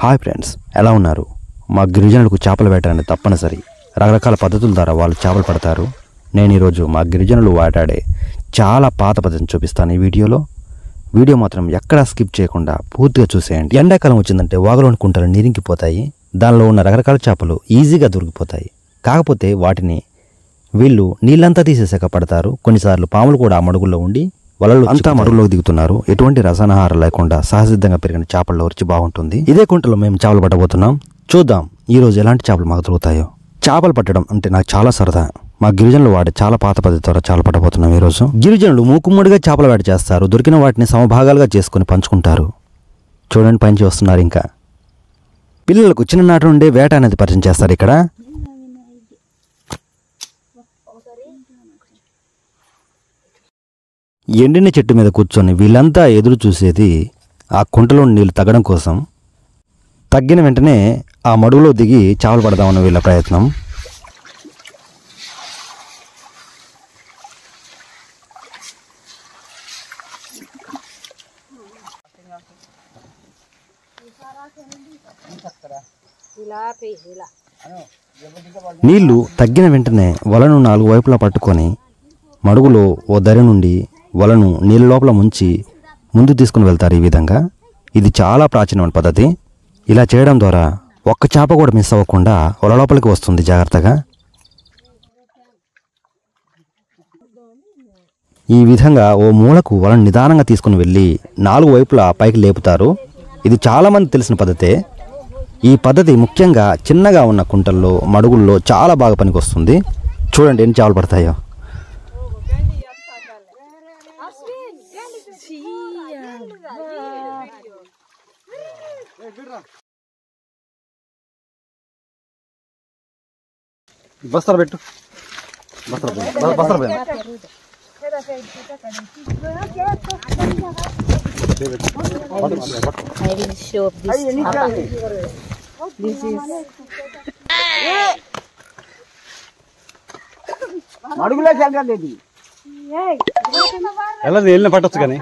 Hi friends, ఎలా ఉన్నారు? మా గిరిజనులకు చేపలు వేటాడని తప్పనిసరి. రకరకాల పద్ధతుల ద్వారా వాళ్ళు చేపలు పడతారు. నేను ఈరోజు మా గిరిజనులు వేటాడే చాలా పాత పద్ధతిని చూపిస్తాను ఈ వీడియోలో. వీడియో మాత్రం ఎక్కడా స్కిప్ చేయకుండా పూర్తిగా చూసేయండి. ఎండాకాలం వచ్చిందంటే వాగులోని కుంటలు నీరింకిపోతాయి. దానిలో ఉన్న రకరకాల చేపలు ఈజీగా దొరికిపోతాయి. కాకపోతే వాటిని వీళ్ళు నీళ్ళంతా తీసేసాక పడతారు. కొన్నిసార్లు పాములు కూడా ఆ మడుగుల్లో ఉండి వలలు అంతా మడుగులోకి దిగుతున్నారు. ఎటువంటి రసాయనాహారం లేకుండా సహసిద్ధంగా పెరిగిన చేపల్లో రుచి బాగుంటుంది. ఇదే కుంటలో మేము చేపలు పట్టబోతున్నాం. చూద్దాం ఈరోజు ఎలాంటి చేపలు మాకు దొరుకుతాయో. చేపలు పట్టడం అంటే నాకు చాలా సరదా. మా గిరిజనులు వాడే చాలా పాత పద్ధతి ద్వారా చేపలు పట్టబోతున్నాం ఈరోజు. గిరిజనులు మూకుమ్మడిగా చేపల వేట చేస్తారు. దొరికిన వాటిని సమభాగాలుగా చేసుకుని పంచుకుంటారు. చూడండి, పైనుంచి వస్తున్నారు. ఇంకా పిల్లలకు చిన్ననాటి నుండే వేట అనేది పరిచయం చేస్తారు. ఇక్కడ ఎండిన చెట్టు మీద కూర్చొని వీళ్ళంతా ఎదురు చూసేది ఆ కుంటలో నీళ్లు తగ్గడం కోసం. తగ్గిన వెంటనే ఆ మడుగులో దిగి చేపలు పడదామన్న వీళ్ళ ప్రయత్నం. నీళ్లు తగ్గిన వెంటనే వలను 4 వైపులా పట్టుకొని మడుగులో ఓ దరి నుండి వలను నీళ్ళ లోపల ముంచి ముందు తీసుకుని వెళ్తారు. ఈ విధంగా ఇది చాలా ప్రాచీనమైన పద్ధతి. ఇలా చేయడం ద్వారా ఒక్క చేప కూడా మిస్ అవ్వకుండా వల లోపలికి వస్తుంది జాగ్రత్తగా. ఈ విధంగా ఓ మూలకు వలను నిదానంగా తీసుకుని వెళ్ళి 4 వైపులా పైకి లేపుతారు. ఇది చాలామంది తెలిసిన పద్ధతే. ఈ పద్ధతి ముఖ్యంగా చిన్నగా ఉన్న కుంటల్లో మడుగుల్లో చాలా బాగా పనికి వస్తుంది. చూడండి ఎన్ని చేపలు పడతాయో. బస్తర పెట్టు, బస్తర ఎలా వెళ్ళిన పట్టొచ్చు కానీ.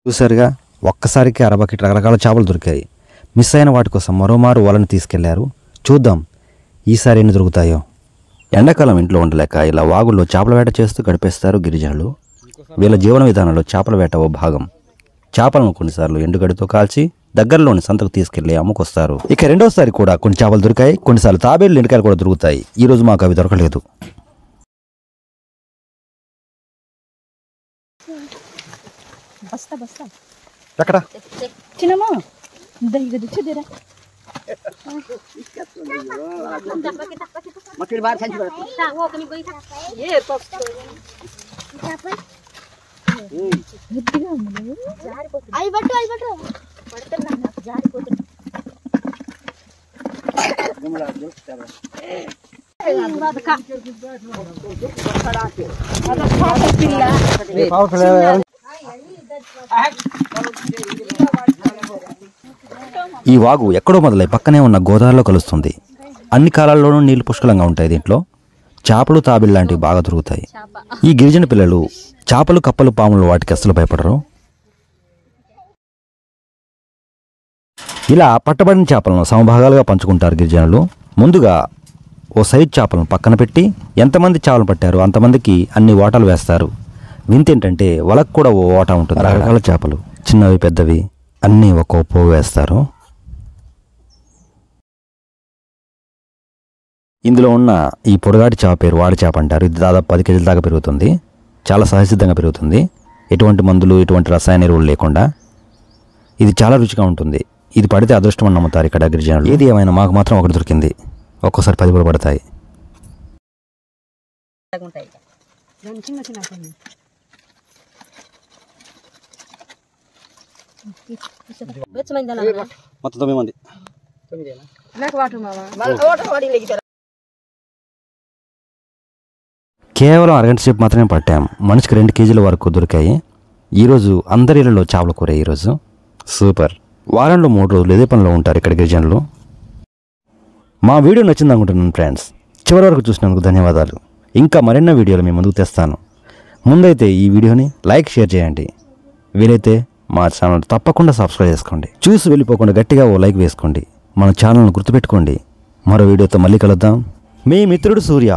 చూసారుగా, ఒక్కసారికి 60 బకెట్ రకరకాల చేపలు దొరికాయి. మిస్ అయిన వాటి కోసం మరోమారు వలను తీసుకెళ్లారు. చూద్దాం ఈసారి ఎన్ని దొరుకుతాయో. ఎండాకాలం ఇంట్లో ఉండలేక ఇలా వాగుల్లో చేపల వేట చేస్తూ గడిపేస్తారు గిరిజనులు. వీళ్ళ జీవన విధానంలో చేపల వేట ఓ భాగం. చేపలను కొన్నిసార్లు ఎండుగడితో కాల్చి దగ్గరలోని సంతకు తీసుకెళ్లి అమ్ముకొస్తారు. ఇక రెండోసారి కూడా కొన్ని చేపలు దొరికాయి. కొన్నిసార్లు తాబేళ్లు, ఎండకాయలు కూడా దొరుకుతాయి. ఈరోజు మాకు అవి దొరకలేదు. ఎక్కడ చిన్నమా దగ్గర ఈ వాగు ఎక్కడో మొదలై పక్కనే ఉన్న గోదావరిలో కలుస్తుంది. అన్ని కాలాల్లోనూ నీళ్లు పుష్కలంగా ఉంటాయి. దీంట్లో చేపలు, తాబేళ్లు లాంటివి బాగా దొరుకుతాయి. ఈ గిరిజన పిల్లలు చేపలు, కప్పలు, పాములు వాటికి అస్సలు భయపడరు. ఇలా పట్టబడిన చేపలను సమభాగాలుగా పంచుకుంటారు గిరిజనులు. ముందుగా ఓ సైజు చేపలను పక్కన పెట్టి ఎంతమంది చేపలు పట్టారో అంతమందికి అన్ని ఓటాలు వేస్తారు. వింతేంటంటే వలకు కూడా ఓ ఓటా ఉంటుంది. రకరకాల చేపలు, చిన్నవి పెద్దవి అన్నీ ఒక్కో పోగు వేస్తారు. ఇందులో ఉన్న ఈ పొడగాటి చేప పేరు వాడి చేప అంటారు. ఇది దాదాపు 10 కేజీల దాకా పెరుగుతుంది. చాలా సహసిద్ధంగా పెరుగుతుంది. ఎటువంటి మందులు, ఎటువంటి రసాయన ఎరువులు లేకుండా. ఇది చాలా రుచిగా ఉంటుంది. ఇది పడితే అదృష్టం అని నమ్ముతారు ఇక్కడ గిరిజనులు. ఏది ఏమైనా మాకు మాత్రం ఒకటి దొరికింది. ఒక్కోసారి 10 కూడా పడతాయి. మొత్తం 9 మంది. కేవలం అరగంట సేపు మాత్రమే పట్టాం. మనిషికి 2 కేజీల వరకు దొరికాయి. ఈరోజు అందరి ఇళ్లలో చేపల కూర. ఈరోజు సూపర్. వారంలో 3 రోజులు ఇదే పనిలో ఉంటారు ఇక్కడ గిరిజనులు. మా వీడియో నచ్చింది అనుకుంటున్నాను ఫ్రెండ్స్. చివరి వరకు చూసినందుకు ధన్యవాదాలు. ఇంకా మరెన్నో వీడియోలు మీ ముందుకు తెస్తాను. ముందైతే ఈ వీడియోని లైక్ షేర్ చేయండి. వీలైతే మా ఛానల్ తప్పకుండా సబ్స్క్రైబ్ చేసుకోండి. చూసి వెళ్ళిపోకుండా గట్టిగా ఓ లైక్ వేసుకోండి. మన ఛానల్ను గుర్తుపెట్టుకోండి. మరో వీడియోతో మళ్ళీ కలుద్దాం. మీ మిత్రుడు సూర్య.